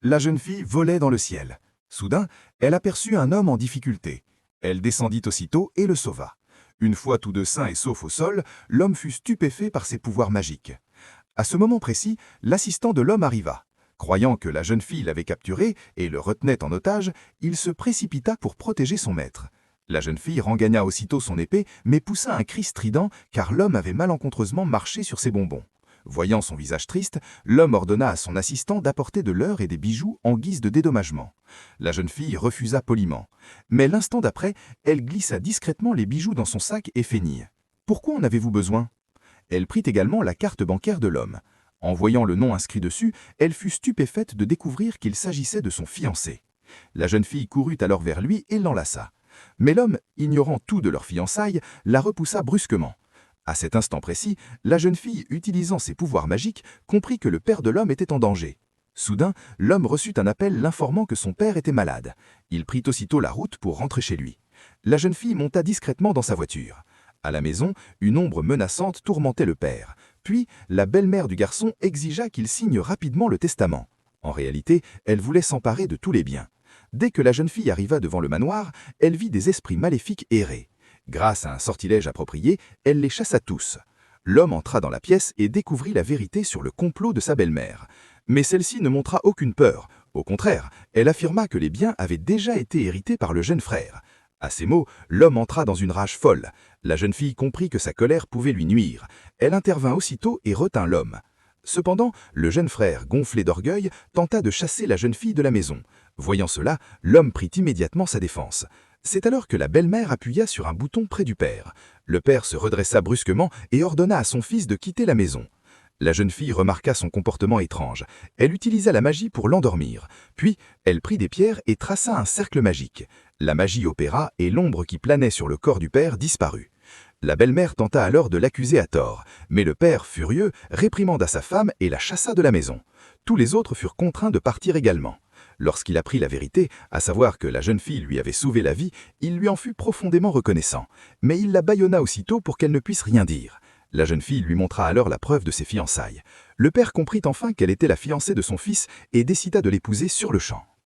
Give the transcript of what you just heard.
La jeune fille volait dans le ciel. Soudain, elle aperçut un homme en difficulté. Elle descendit aussitôt et le sauva. Une fois tous deux sains et saufs au sol, l'homme fut stupéfait par ses pouvoirs magiques. À ce moment précis, l'assistant de l'homme arriva. Croyant que la jeune fille l'avait capturé et le retenait en otage, il se précipita pour protéger son maître. La jeune fille regagna aussitôt son épée, mais poussa un cri strident car l'homme avait malencontreusement marché sur ses bonbons. Voyant son visage triste, l'homme ordonna à son assistant d'apporter de l'or et des bijoux en guise de dédommagement. La jeune fille refusa poliment. Mais l'instant d'après, elle glissa discrètement les bijoux dans son sac et feignit. « Pourquoi en avez-vous besoin ?» Elle prit également la carte bancaire de l'homme. En voyant le nom inscrit dessus, elle fut stupéfaite de découvrir qu'il s'agissait de son fiancé. La jeune fille courut alors vers lui et l'enlaça. Mais l'homme, ignorant tout de leur fiançailles, la repoussa brusquement. À cet instant précis, la jeune fille, utilisant ses pouvoirs magiques, comprit que le père de l'homme était en danger. Soudain, l'homme reçut un appel l'informant que son père était malade. Il prit aussitôt la route pour rentrer chez lui. La jeune fille monta discrètement dans sa voiture. À la maison, une ombre menaçante tourmentait le père. Puis, la belle-mère du garçon exigea qu'il signe rapidement le testament. En réalité, elle voulait s'emparer de tous les biens. Dès que la jeune fille arriva devant le manoir, elle vit des esprits maléfiques errer. Grâce à un sortilège approprié, elle les chassa tous. L'homme entra dans la pièce et découvrit la vérité sur le complot de sa belle-mère. Mais celle-ci ne montra aucune peur. Au contraire, elle affirma que les biens avaient déjà été hérités par le jeune frère. À ces mots, l'homme entra dans une rage folle. La jeune fille comprit que sa colère pouvait lui nuire. Elle intervint aussitôt et retint l'homme. Cependant, le jeune frère, gonflé d'orgueil, tenta de chasser la jeune fille de la maison. Voyant cela, l'homme prit immédiatement sa défense. C'est alors que la belle-mère appuya sur un bouton près du père. Le père se redressa brusquement et ordonna à son fils de quitter la maison. La jeune fille remarqua son comportement étrange. Elle utilisa la magie pour l'endormir. Puis, elle prit des pierres et traça un cercle magique. La magie opéra et l'ombre qui planait sur le corps du père disparut. La belle-mère tenta alors de l'accuser à tort, mais le père, furieux, réprimanda sa femme et la chassa de la maison. Tous les autres furent contraints de partir également. Lorsqu'il apprit la vérité, à savoir que la jeune fille lui avait sauvé la vie, il lui en fut profondément reconnaissant. Mais il la bâillonna aussitôt pour qu'elle ne puisse rien dire. La jeune fille lui montra alors la preuve de ses fiançailles. Le père comprit enfin qu'elle était la fiancée de son fils et décida de l'épouser sur le champ.